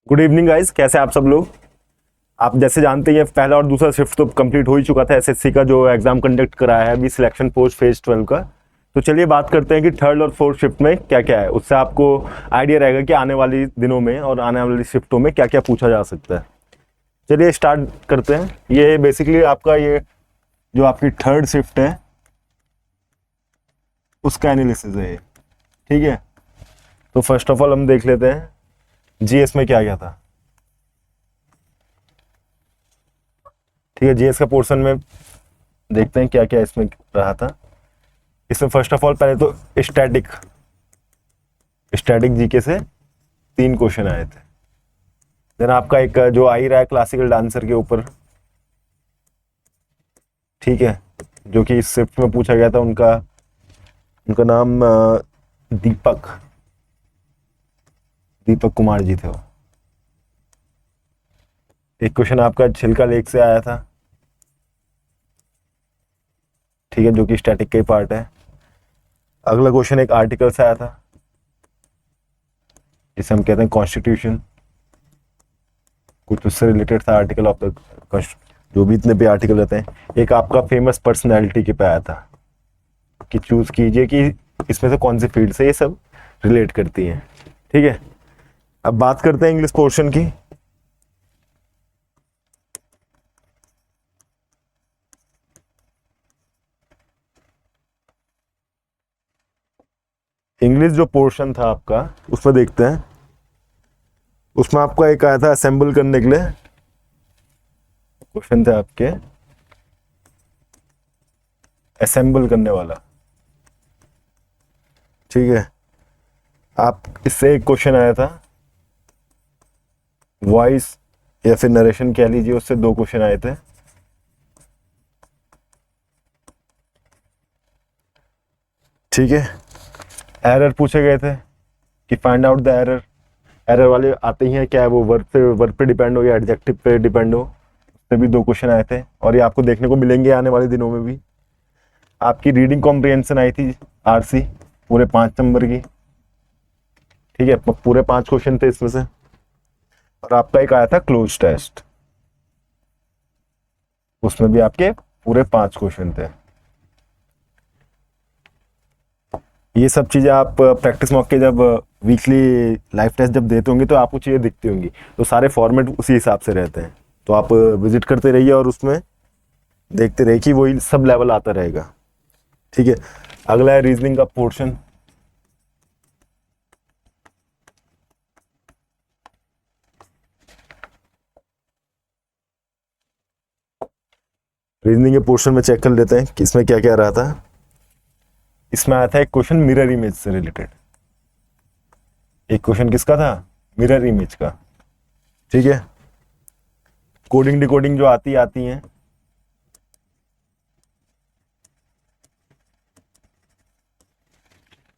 Good evening guys, कैसे आप सब लोग। आप जैसे जानते हैं पहला और दूसरा शिफ्ट तो कंप्लीट हो ही चुका था। एसएससी का जो एग्जाम कंडक्ट कराया है अभी सिलेक्शन पोस्ट फेज 12 का। तो चलिए बात करते हैं कि थर्ड और फोर्थ शिफ्ट में क्या क्या है। उससे आपको आइडिया रहेगा कि आने वाली दिनों में और आने वाली शिफ्टों में क्या क्या पूछा जा सकता है। चलिए स्टार्ट करते हैं। ये बेसिकली आपका ये जो आपकी थर्ड शिफ्ट है उसका एनालिसिस है ये। ठीक है, तो फर्स्ट ऑफ ऑल हम देख लेते हैं जीएस में क्या क्या था। ठीक है, जीएस का पोर्शन में देखते हैं क्या क्या इसमें रहा था। इसमें फर्स्ट ऑफ ऑल पहले तो स्टैटिक स्टैटिक जीके से 3 क्वेश्चन आए थे। देन आपका एक जो आ ही रहा है क्लासिकल डांसर के ऊपर। ठीक है, जो कि इस शिफ्ट में पूछा गया था। उनका उनका नाम दीपक दीपक कुमार जी थे वो। एक क्वेश्चन आपका छिलका लेक से आया था। ठीक है, जो कि स्टैटिक का ही पार्ट है। अगला क्वेश्चन एक आर्टिकल से आया था जिसे हम कहते हैं कॉन्स्टिट्यूशन। कुछ उससे रिलेटेड था आर्टिकल ऑफ द, जो भी इतने भी आर्टिकल रहते हैं। एक आपका फेमस पर्सनैलिटी के पे आया था कि चूज कीजिए कि इसमें से कौन सी फील्ड से ये सब रिलेट करती हैं। ठीक है, अब बात करते हैं इंग्लिश पोर्शन की। इंग्लिश जो पोर्शन था आपका उसमें देखते हैं। उसमें आपका एक आया था असेंबल करने के लिए क्वेश्चन थे आपके, असेंबल करने वाला। ठीक है, आप इससे एक क्वेश्चन आया था वॉइस या फिर नरेशन कह लीजिए, उससे 2 क्वेश्चन आए थे। ठीक है, एरर पूछे गए थे कि find out the error. Error वाले आते ही हैं, क्या है वो वर्ब पे डिपेंड हो या एडजेक्टिव पे डिपेंड हो। उससे भी 2 क्वेश्चन आए थे और ये आपको देखने को मिलेंगे आने वाले दिनों में भी। आपकी रीडिंग कॉम्प्रिहेंशन आई थी आरसी, पूरे 5 नंबर की। ठीक है, पूरे 5 क्वेश्चन थे इसमें से। और आपका एक आया था क्लोज टेस्ट, उसमें भी आपके पूरे 5 क्वेश्चन थे। ये सब चीजें आप प्रैक्टिस मॉक के जब वीकली लाइव टेस्ट जब देते होंगे तो आपको चीजें दिखती होंगी। तो सारे फॉर्मेट उसी हिसाब से रहते हैं। तो आप विजिट करते रहिए और उसमें देखते रहिए कि वही सब लेवल आता रहेगा। ठीक है, अगला है रीजनिंग का पोर्शन। रीजनिंग के पोर्शन में चेक कर लेते हैं कि इसमें क्या क्या रहा था। इसमें आया था एक क्वेश्चन मिरर इमेज से रिलेटेड। एक क्वेश्चन किसका था? मिरर इमेज का। ठीक है, कोडिंग डिकोडिंग जो आती आती हैं,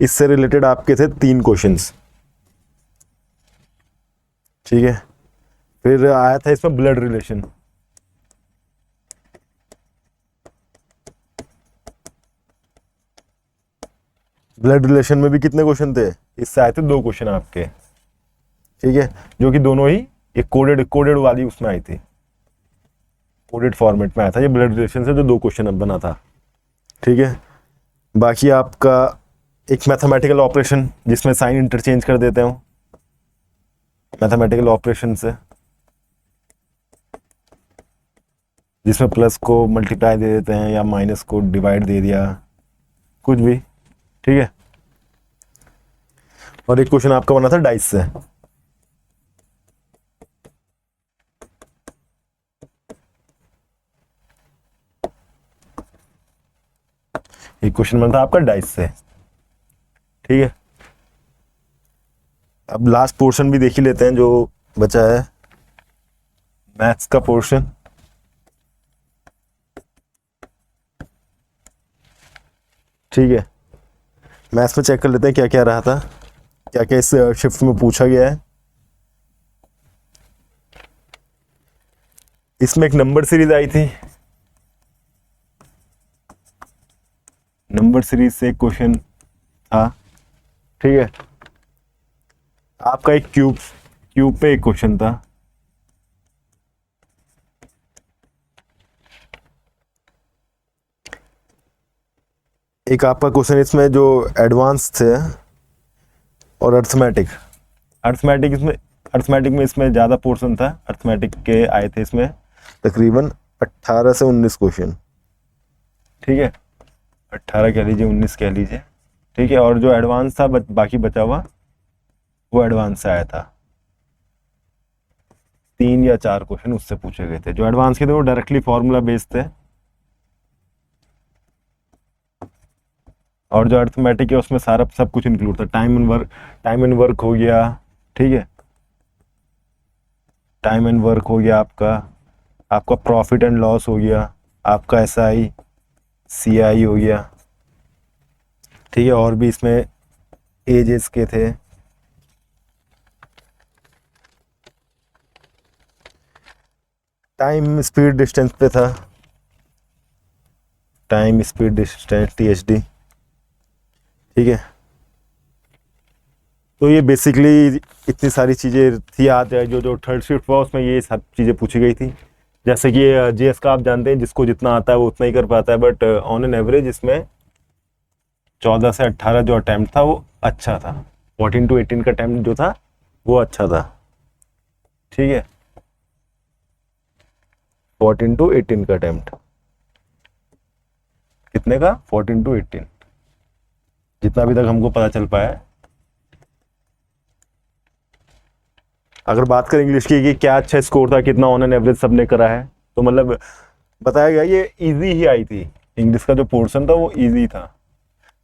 इससे रिलेटेड आपके थे 3 क्वेश्चंस। ठीक है, फिर आया था इसमें ब्लड रिलेशन। ब्लड रिलेशन में भी कितने क्वेश्चन थे? इससे आए थे 2 क्वेश्चन आपके। ठीक है, जो कि दोनों ही एक कोडेड कोडेड वाली उसमें आई थी, कोडेड फॉर्मेट में आया था ये ब्लड रिलेशन से जो 2 क्वेश्चन अब बना था। ठीक है, बाकी आपका एक मैथमेटिकल ऑपरेशन जिसमें साइन इंटरचेंज कर देते हो मैथमेटिकल ऑपरेशन से, जिसमें प्लस को मल्टीप्लाई दे देते हैं या माइनस को डिवाइड दे दिया, कुछ भी। ठीक है, और एक क्वेश्चन आपका बना था डाइस से। एक क्वेश्चन बना था आपका डाइस से। ठीक है, अब लास्ट पोर्शन भी देख ही लेते हैं जो बचा है, मैथ्स का पोर्शन। ठीक है, मैथ्स में चेक कर लेते हैं क्या क्या रहा था, क्या क्या इस शिफ्ट में पूछा गया है। इसमें एक नंबर सीरीज आई थी। नंबर सीरीज से एक क्वेश्चन था। ठीक है, आपका एक क्यूब क्यूब पे एक क्वेश्चन था। एक आपका क्वेश्चन इसमें जो एडवांस थे और अर्थमेटिक, अर्थमेटिक में इसमें ज़्यादा पोर्शन था। अर्थमेटिक के आए थे इसमें तकरीबन 18 से 19 क्वेश्चन, ठीक है, 18 कह लीजिए, 19 कह लीजिए, ठीक है। और जो एडवांस था बाकी बचा हुआ वो एडवांस से आया था। 3 या 4 क्वेश्चन उससे पूछे गए थे। जो एडवांस के थे वो डायरेक्टली फॉर्मूला बेस्ड थे, और जो अर्थमेटिक है उसमें सारा सब कुछ इंक्लूड था। टाइम एंड वर्क हो गया, ठीक है, टाइम एंड वर्क हो गया, आपका प्रॉफिट एंड लॉस हो गया, आपका SI CI हो गया, ठीक है। और भी इसमें एजेस के थे, टाइम स्पीड डिस्टेंस पे था, टाइम स्पीड डिस्टेंस TSD, ठीक है। तो ये बेसिकली इतनी सारी चीज़ें थी। आज जो थर्ड शिफ्ट हुआ उसमें ये सब चीज़ें पूछी गई थी। जैसे कि GS का आप जानते हैं, जिसको जितना आता है वो उतना ही कर पाता है, बट ऑन एन एवरेज इसमें 14 से 18 जो अटैम्प्ट था वो अच्छा था। 14 to 18 का अटैम्प्ट जो था वो अच्छा था, ठीक है, 14 to 18 का अटैम्प्ट। कितने का? 14 to 18, जितना अभी तक हमको पता चल पाया है। अगर बात करें इंग्लिश की कि क्या अच्छा स्कोर था, कितना ऑन एन एवरेज सबने करा है, तो मतलब बताया गया ये इजी ही आई थी। इंग्लिश का जो पोर्शन था वो इजी था,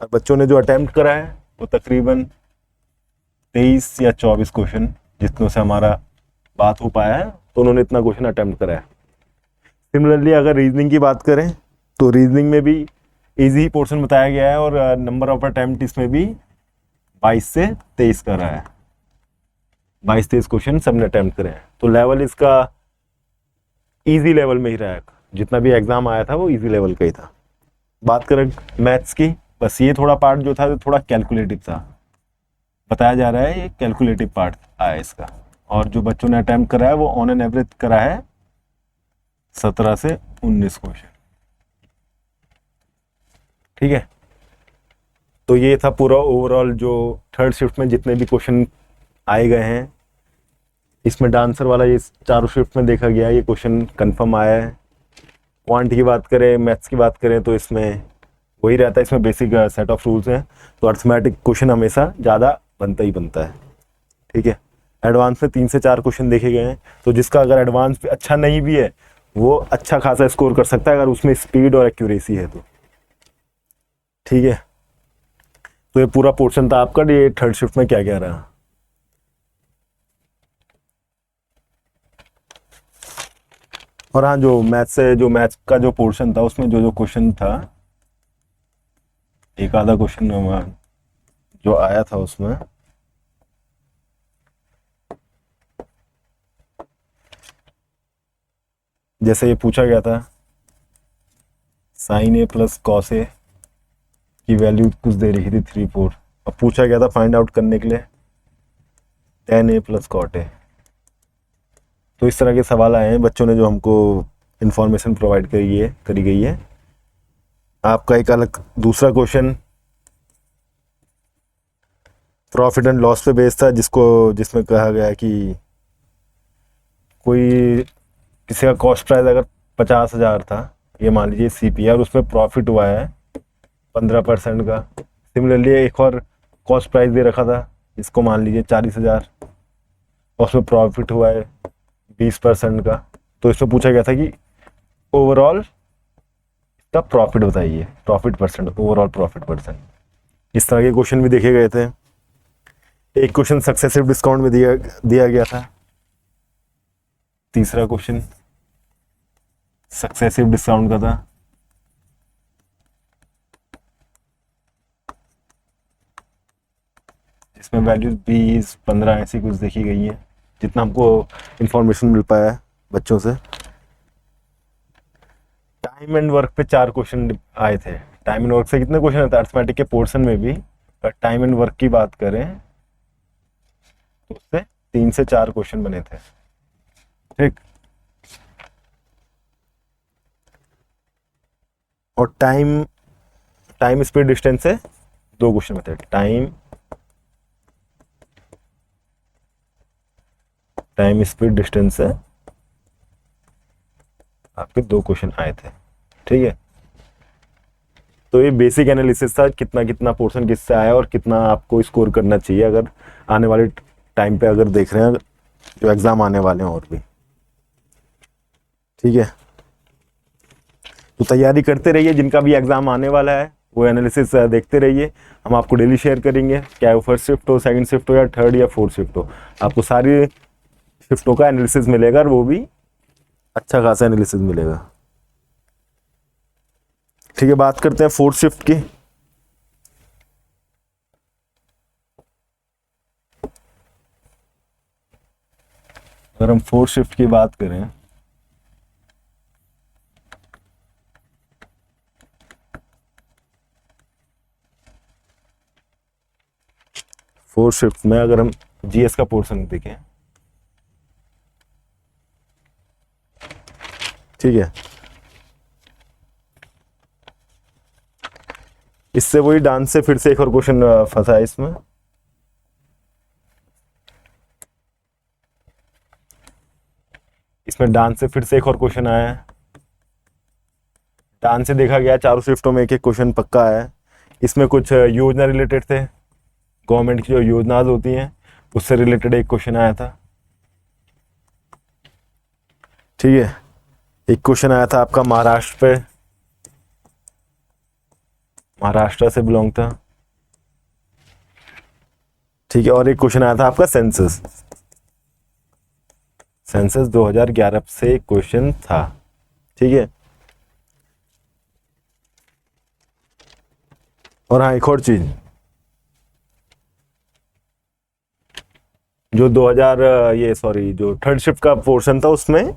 और बच्चों ने जो अटेम्प्ट करा है वो तकरीबन 23 या 24 क्वेश्चन, जितनों से हमारा बात हो पाया है, तो उन्होंने इतना क्वेश्चन अटेम्प्ट करा है। सिमिलरली अगर रीजनिंग की बात करें तो रीजनिंग में भी इजी पोर्शन बताया गया है, और नंबर ऑफ अटेम्प्ट इसमें भी 22 से 23 का रहा है। 22-23 क्वेश्चन सबने अटेम्प्ट करे हैं, तो लेवल इसका इजी लेवल में ही रहा है। जितना भी एग्जाम आया था वो इजी लेवल का ही था। बात करें मैथ्स की, बस ये थोड़ा पार्ट जो था वो थोड़ा कैलकुलेटिव था, बताया जा रहा है ये कैलकुलेटिव पार्ट आया इसका। और जो बच्चों ने अटेम्प्ट करा है वो ऑन एन एवरेज करा है 17 से 19 क्वेश्चन, ठीक है। तो ये था पूरा ओवरऑल जो थर्ड शिफ्ट में जितने भी क्वेश्चन आए गए हैं। इसमें डांसर वाला ये चारों शिफ्ट में देखा गया, ये क्वेश्चन कंफर्म आया है। क्वांट की बात करें, मैथ्स की बात करें, तो इसमें वही रहता है, इसमें बेसिक सेट ऑफ रूल्स हैं। तो अर्थमेटिक क्वेश्चन हमेशा ज़्यादा बनता ही बनता है, ठीक है। एडवांस में 3 से 4 क्वेश्चन देखे गए हैं, तो जिसका अगर एडवांस भी अच्छा नहीं भी है वो अच्छा खासा स्कोर कर सकता है, अगर उसमें स्पीड और एक्यूरेसी है तो, ठीक है। तो ये पूरा पोर्शन था आपका, ये थर्ड शिफ्ट में क्या क्या रहा। और हाँ, जो मैथ्स का जो पोर्शन था उसमें जो क्वेश्चन था, एक आधा क्वेश्चन जो आया था उसमें, जैसे ये पूछा गया था sin A plus cos A की वैल्यू कुछ दे रही थी 3-4, अब पूछा गया था फाइंड आउट करने के लिए tan A plus cot A। तो इस तरह के सवाल आए हैं, बच्चों ने जो हमको इंफॉर्मेशन प्रोवाइड करी गई है। आपका एक अलग दूसरा क्वेश्चन प्रॉफिट एंड लॉस पे बेस्ड था, जिसमें कहा गया कि कोई किसी का कॉस्ट प्राइस अगर 50,000 था, ये मान लीजिए CP, और उसमें प्रॉफिट हुआ है 15% का। सिमिलरली एक और कॉस्ट प्राइस दे रखा था, इसको मान लीजिए 40,000, और उसमें प्रॉफिट हुआ है 20% का। तो इसमें पूछा गया था कि ओवरऑल इसका प्रॉफिट बताइए, profit percent, overall profit percent. इस तरह के क्वेश्चन भी देखे गए थे। एक क्वेश्चन सक्सेसिव डिस्काउंट में दिया गया था। तीसरा क्वेश्चन सक्सेसिव डिस्काउंट का था। जिसमें वैल्यूज 20-15 ऐसी कुछ देखी गई है, जितना हमको इंफॉर्मेशन मिल पाया है बच्चों से। टाइम एंड वर्क पे 4 क्वेश्चन आए थे। टाइम एंड वर्क से कितने क्वेश्चन आते हैं अर्थमेटिक के पोर्शन में भी, अगर टाइम एंड वर्क की बात करें तो उससे 3 से 4 क्वेश्चन बने थे। ठीक, और टाइम स्पीड डिस्टेंस से 2 क्वेश्चन बने थे। टाइम स्पीड डिस्टेंस से आपके 2 क्वेश्चन आए थे। ठीक है, तो ये बेसिक एनालिसिस था, कितना कितना पोर्शन किससे आया और कितना आपको स्कोर करना चाहिए अगर आने वाले टाइम पे अगर देख रहे हैं जो एग्जाम आने वाले हैं और भी। ठीक है, तो तैयारी करते रहिए, जिनका भी एग्जाम आने वाला है वो एनालिसिस देखते रहिए। हम आपको डेली शेयर करेंगे, चाहे वो फर्स्ट शिफ्ट हो, सेकंड शिफ्ट हो, या थर्ड या फोर्थ शिफ्ट हो, आपको सारी शिफ्टों का एनालिसिस मिलेगा और वो भी अच्छा खासा एनालिसिस मिलेगा। ठीक है, बात करते हैं फोर्थ शिफ्ट की। अगर हम फोर्थ शिफ्ट की बात करें, फोर्थ शिफ्ट में अगर हम जीएस का पोर्शन देखें, ठीक है, इससे वही डांस से फिर से एक और क्वेश्चन फंसा है इसमें। इसमें डांस से फिर से एक और क्वेश्चन आया है। डांस से देखा गया चारों शिफ्टों में एक एक क्वेश्चन पक्का है। इसमें कुछ योजना रिलेटेड थे, गवर्नमेंट की जो योजनाएं होती हैं उससे रिलेटेड एक क्वेश्चन आया था। ठीक है, एक क्वेश्चन आया था आपका महाराष्ट्र पे, महाराष्ट्र से बिलोंग था। ठीक है, और एक क्वेश्चन आया था आपका सेंसस 2011 से एक क्वेश्चन था। ठीक है, और हाँ, एक और चीज, जो 2000 जो थर्ड शिफ्ट का पोर्शन था उसमें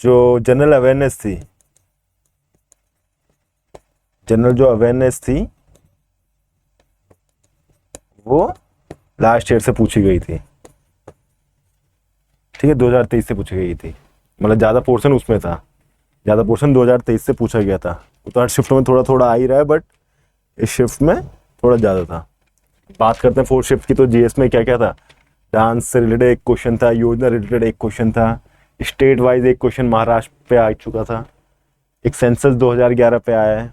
जो जनरल अवेयरनेस थी, वो लास्ट ईयर से पूछी गई थी। ठीक है, 2023 से पूछी गई थी, मतलब ज़्यादा पोर्शन उसमें था, ज़्यादा पोर्शन 2023 से पूछा गया था। तो हर शिफ्ट में थोड़ा थोड़ा आ ही रहा है, बट इस शिफ्ट में थोड़ा ज़्यादा था। बात करते हैं फोर्थ शिफ्ट की, तो जीएस में क्या क्या था। डांस से रिलेटेड एक क्वेश्चन था, योजना रिलेटेड एक क्वेश्चन था, स्टेट वाइज एक क्वेश्चन महाराष्ट्र पे आ चुका था, एक सेंसस 2011 पे आया है,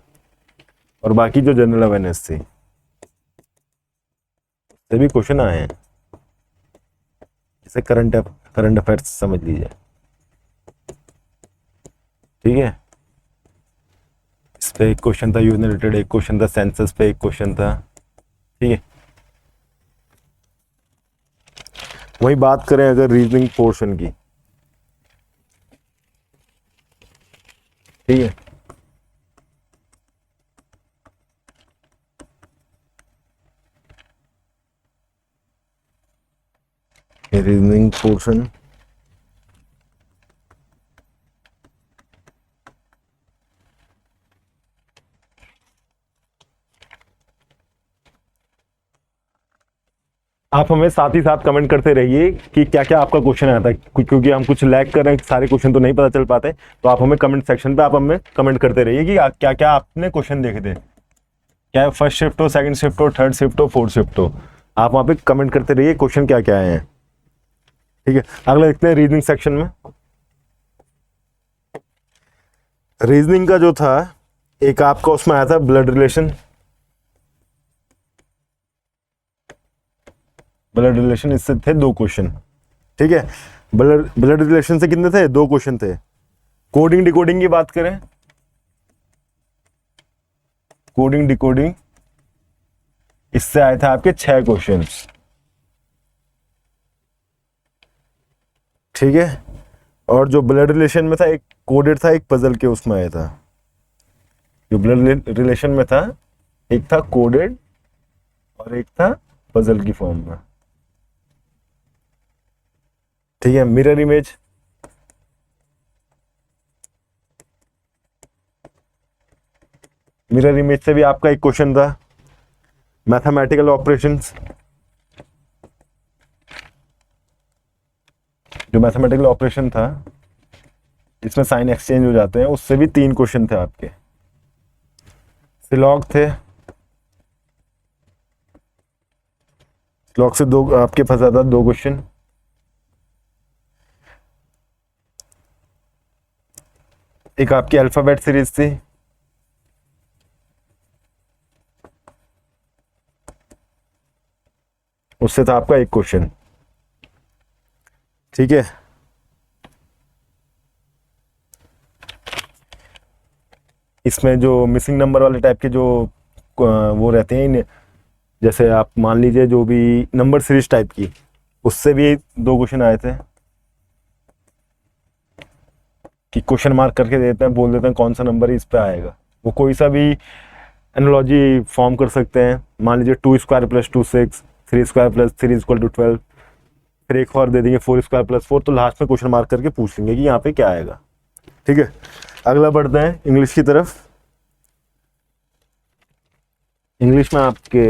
और बाकी जो जनरल अवेयरनेस थी उससे भी क्वेश्चन आए हैं। जैसे करंट अफेयर्स समझ लीजिए। ठीक है, इस पे एक क्वेश्चन था, योजना रिलेटेड एक क्वेश्चन था, सेंसस पे एक क्वेश्चन था। ठीक है, वही बात करें अगर रीजनिंग पोर्शन की, ठीक है, रीजनिंग पोर्शन आप हमें साथ ही साथ कमेंट करते रहिए कि क्या क्या आपका क्वेश्चन आया था, क्योंकि हम कुछ लैग कर रहे हैं, सारे क्वेश्चन तो नहीं पता चल पाते। तो आप हमें कमेंट सेक्शन पे आप हमें कमेंट करते रहिए कि क्या क्या आपने क्वेश्चन देखे थे, क्या फर्स्ट शिफ्ट हो, सेकंड शिफ्ट हो, थर्ड शिफ्ट हो, फोर्थ शिफ्ट हो, आप वहाँ पे कमेंट करते रहिए क्वेश्चन क्या क्या आए हैं। ठीक है, अगला देखते हैं रीजनिंग सेक्शन में। रीजनिंग का जो था एक आपका उसमें आया था ब्लड रिलेशन। इससे थे 2 क्वेश्चन। ठीक है, ब्लड रिलेशन से कितने थे, 2 क्वेश्चन थे। कोडिंग डिकोडिंग की बात करें, कोडिंग डिकोडिंग इससे आए थे आपके 6 क्वेश्चन। ठीक है, और जो ब्लड रिलेशन में था एक कोडेड था, एक पजल के उसमें आया था। जो ब्लड रिलेशन में था एक था कोडेड और एक था पजल की फॉर्म में। ठीक है, मिरर इमेज, से भी आपका एक क्वेश्चन था। मैथमेटिकल ऑपरेशंस, जो मैथमेटिकल ऑपरेशन था इसमें साइन एक्सचेंज हो जाते हैं, उससे भी 3 क्वेश्चन थे आपके। सिलॉग थे, सिलॉग से 2 आपके फंसा था, 2 क्वेश्चन। एक आपकी अल्फाबेट सीरीज थी, उससे था आपका 1 क्वेश्चन। ठीक है, इसमें जो मिसिंग नंबर वाले टाइप के जो वो रहते हैं, जैसे आप मान लीजिए जो भी नंबर सीरीज टाइप की, उससे भी 2 क्वेश्चन आए थे कि क्वेश्चन मार्क करके देते हैं, बोल देते हैं कौन सा नंबर इस पे आएगा। वो कोई सा भी एनालॉजी फॉर्म कर सकते हैं। मान लीजिए 2² + 2 6, 3² + 3 = 12, फिर एक और दे देंगे 4² + 4, तो लास्ट में क्वेश्चन मार्क करके पूछ लेंगे कि यहाँ पे क्या आएगा। ठीक है, अगला बढ़ते हैं इंग्लिश की तरफ। इंग्लिश में आपके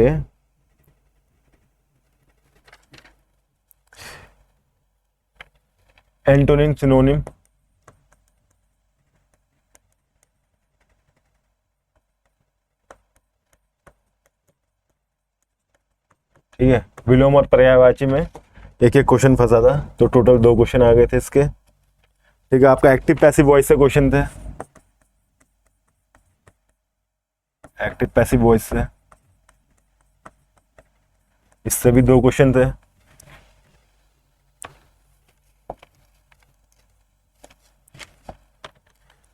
एंटोनिम, सिनोनिम, ठीक है, विलोम और पर्यायवाची में एक एक क्वेश्चन फंसा था, तो टोटल 2 क्वेश्चन आ गए थे इसके। ठीक है, आपका एक्टिव पैसिव वॉइस से क्वेश्चन थे, एक्टिव पैसिव वॉइस से, इससे भी 2 क्वेश्चन थे।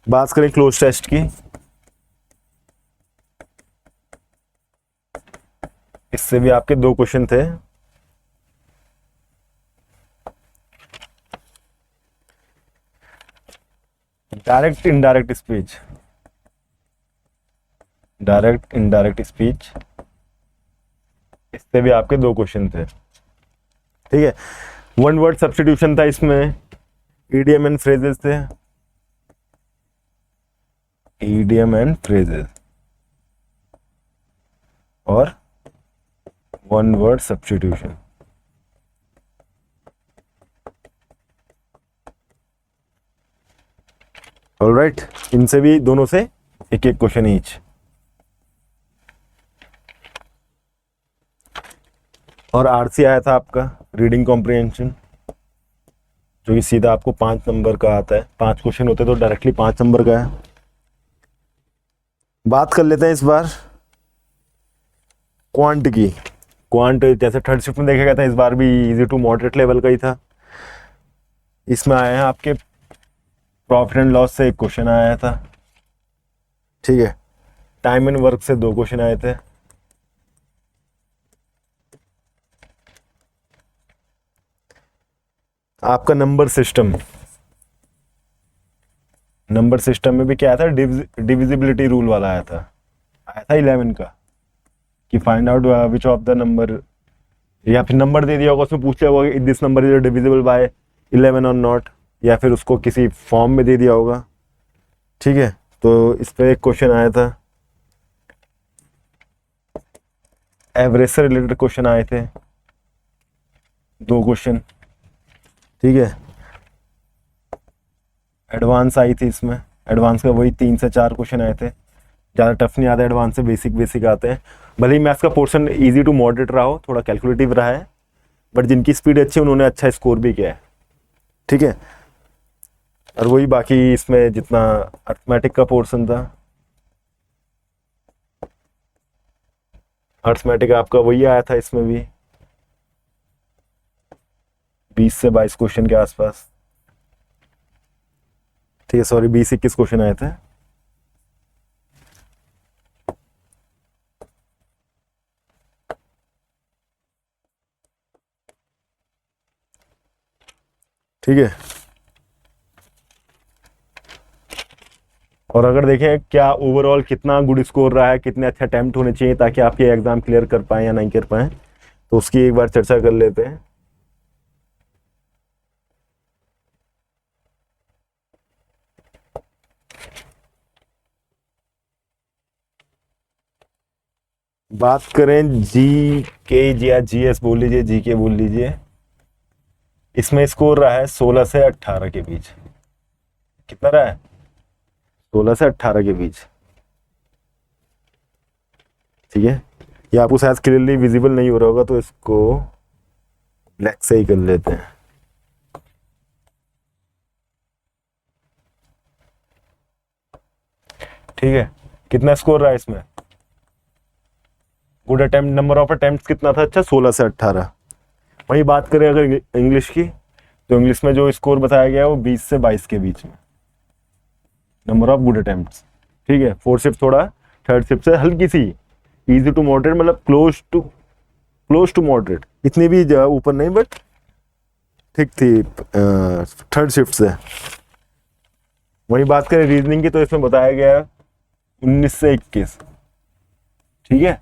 बात करें क्लोज टेस्ट की, इससे भी आपके 2 क्वेश्चन थे। Direct indirect speech, direct indirect speech, इससे भी आपके 2 क्वेश्चन थे। ठीक है, 1 वर्ड सब्स्टिट्यूशन था इसमें, ईडीएम एंड फ्रेजेस थे, ईडीएम एंड फ्रेजेस, और 1 वर्ड सब्स्टिट्यूशन। ऑलराइट, इनसे भी दोनों से एक एक क्वेश्चन ईच। और आरसी आया था आपका रीडिंग कॉम्प्रिहेंशन, जो कि सीधा आपको 5 नंबर का आता है। 5 क्वेश्चन होते तो डायरेक्टली 5 नंबर का है। बात कर लेते हैं इस बार क्वांट की। क्वांट जैसे थर्ड शिफ्ट में देखा गया था, इस बार भी इजी टू मॉडरेट लेवल का ही था। इसमें आए हैं आपके प्रॉफिट एंड लॉस से 1 क्वेश्चन आया था। ठीक है, टाइम एंड वर्क से 2 क्वेश्चन आए थे। आपका नंबर सिस्टम, नंबर सिस्टम में भी क्या आया था, डिविजिबिलिटी रूल वाला आया था 11 का, कि find out which of the number, या फिर नंबर दे दिया होगा, उसमें पूछ लिया होगा this number is divisible by 11 और नॉट, या फिर उसको किसी फॉर्म में दे दिया होगा। ठीक है, तो इस पर 1 क्वेश्चन आया था। एवरेज से रिलेटेड क्वेश्चन आए थे 2 क्वेश्चन। ठीक है, एडवांस आई थी इसमें, एडवांस का वही 3 से 4 क्वेश्चन आए थे। ज़्यादा टफ नहीं आता, एडवांस से बेसिक बेसिक आते हैं। भले ही मैथ्स का पोर्शन इजी टू मॉडरेट रहा हो, थोड़ा कैलकुलेटिव रहा है, बट जिनकी स्पीड अच्छी है उन्होंने अच्छा स्कोर भी किया है। ठीक है, और वही बाकी इसमें जितना अर्थमेटिक का पोर्शन था, अर्थमेटिक आपका वही आया था इसमें भी 20 से 22 क्वेश्चन के आसपास। ठीक है, सॉरी 20-21 क्वेश्चन आए थे। ठीक है, और अगर देखें क्या ओवरऑल कितना गुड स्कोर रहा है, कितने अच्छे अटेम्प्ट होने चाहिए ताकि आप ये एग्जाम क्लियर कर पाए या नहीं कर पाए, तो उसकी एक बार चर्चा कर लेते हैं। बात करें जी के या जीएस बोल लीजिए, जी के बोल लीजिए, इसमें स्कोर रहा है 16 से 18 के बीच। कितना रहा है? 16 से 18 के बीच। ठीक है, ये आपको शायद क्लियरली विजिबल नहीं हो रहा होगा, तो इसको ब्लैक से ही कर लेते हैं। ठीक है, कितना स्कोर रहा है इसमें? Good attempt, number of attempt कितना था? अच्छा, 16 से 18। वही बात करें अगर इंग्लिश की, तो इंग्लिश में जो स्कोर बताया गया है वो 20 से 22 के बीच में, नंबर ऑफ गुड अटेम्प्ट्स। ठीक है, फोर्थ शिफ्ट थोड़ा थर्ड शिफ्ट से हल्की सी, इजी टू मॉडरेट, मतलब क्लोज टू मॉडरेट, इतनी भी ऊपर नहीं, बट ठीक थी थर्ड शिफ्ट से। वही बात करें रीजनिंग की, तो इसमें बताया गया है 19 से 21। ठीक है,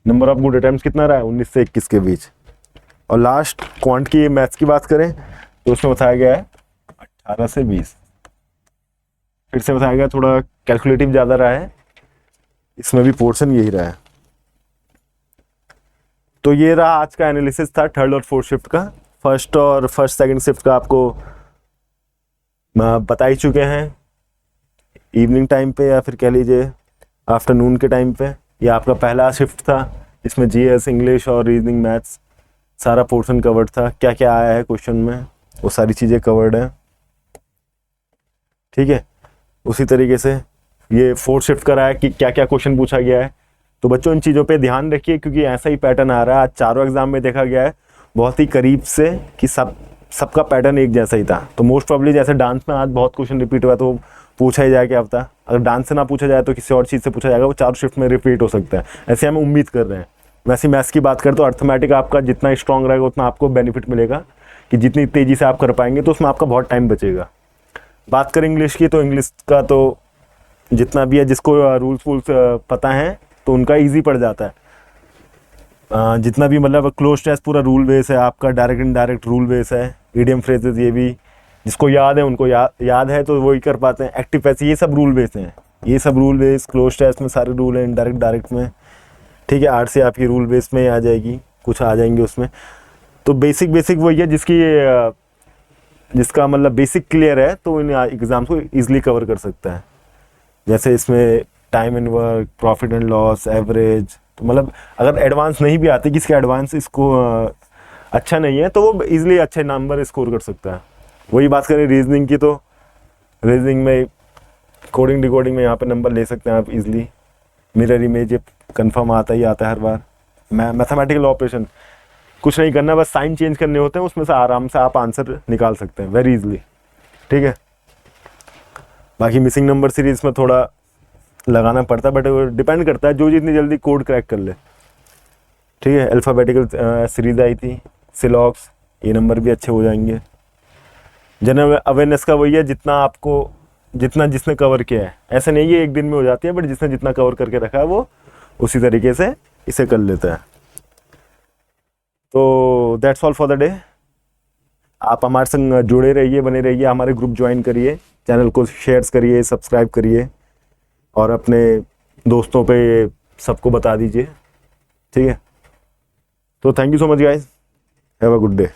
नंबर ऑफ गुड अटेम्प्ट्स कितना रहा है? 19 से 21 के बीच। और लास्ट क्वांट की मैथ्स की बात करें, तो उसमें बताया गया है 18 से 20। फिर से बताया गया, थोड़ा कैलकुलेटिव ज़्यादा रहा है, इसमें भी पोर्शन यही रहा है। तो ये रहा आज का एनालिसिस था थर्ड और फोर्थ शिफ्ट का। फर्स्ट सेकंड शिफ्ट का आपको बता ही चुके हैं, इवनिंग टाइम पे या फिर कह लीजिए आफ्टरनून के टाइम पे। ये आपका पहला शिफ्ट था, इसमें जीएस, इंग्लिश और रीजनिंग, मैथ्स सारा पोर्शन कवर्ड था। क्या क्या आया है क्वेश्चन में, वो सारी चीज़ें कवर्ड हैं। ठीक है, उसी तरीके से ये फोर्थ शिफ्ट का रहा है कि क्या क्या क्वेश्चन पूछा गया है। तो बच्चों इन चीज़ों पे ध्यान रखिए, क्योंकि ऐसा ही पैटर्न आ रहा है। आज चारों एग्जाम में देखा गया है बहुत ही करीब से कि सबका पैटर्न एक जैसा ही था। तो मोस्ट प्रॉब्ली जैसे डांस में आज बहुत क्वेश्चन रिपीट हुआ, तो पूछा ही जाए क्या पता, अगर डांस से ना पूछा जाए तो किसी और चीज़ से पूछा जाएगा, वो चारों शिफ्ट में रिपीट हो सकता है, ऐसे हम उम्मीद कर रहे हैं। वैसे मैथ्स की बात करें तो अर्थमेटिक आपका जितना स्ट्रॉन्ग रहेगा उतना आपको बेनिफिट मिलेगा, कि जितनी तेज़ी से आप कर पाएंगे तो उसमें आपका बहुत टाइम बचेगा। बात करें इंग्लिश की, तो इंग्लिश का तो जितना भी है, जिसको रूल्स वूल्स पता है तो उनका ईजी पड़ जाता है। जितना भी मतलब क्लोज टेस्ट पूरा रूल बेस है आपका, डायरेक्ट इनडायरेक्ट रूल बेस है, ईडियम फ्रेजेस ये भी जिसको याद है उनको याद है तो वही कर पाते हैं। एक्टिव पैसिव ये सब रूल बेस हैं, ये सब रूल बेस क्लोज टेस्ट में सारे रूल हैं, इनडायरेक्ट डायरेक्ट में। ठीक है, आर्ट से आपकी रूल बेस में आ जाएगी, कुछ आ जाएंगे उसमें। तो बेसिक वही है जिसका मतलब बेसिक क्लियर है, तो इन एग्ज़ाम्स को ईजिली कवर कर सकता है। जैसे इसमें time and work, profit and loss, average, तो मतलब अगर एडवांस नहीं भी आती, किसके एडवांस इसको अच्छा नहीं है, तो वो इजीली अच्छे नंबर स्कोर कर सकता है। वही बात करें रीजनिंग की, तो रीजनिंग में कोडिंग डिकोडिंग में यहाँ पे नंबर ले सकते हैं आप इजीली। मिरर इमेज ये कन्फर्म आता ही आता है हर बार। मैथमेटिकल ऑपरेशन कुछ नहीं करना, बस साइन चेंज करने होते हैं, उसमें से आराम से आप आंसर निकाल सकते हैं वेरी इजीली। ठीक है, बाकी मिसिंग नंबर सीरीज में थोड़ा लगाना पड़ता है, बट वो डिपेंड करता है जो जितनी जल्दी कोड क्रैक कर ले। ठीक है, अल्फ़ाबेटिकल सीरीज आई थी, सिलॉक्स, ये नंबर भी अच्छे हो जाएंगे। जनरल अवेयरनेस का वही है, जितना जिसने कवर किया है, ऐसा नहीं है एक दिन में हो जाती है, बट जिसने जितना कवर करके रखा है वो उसी तरीके से इसे कर लेता है। तो that's all for the day. आप हमारे संग जुड़े रहिए, बने रहिए, हमारे ग्रुप ज्वाइन करिए, चैनल को शेयर्स करिए, सब्सक्राइब करिए और अपने दोस्तों पे सबको बता दीजिए। ठीक है, तो thank you so much guys, have a good day.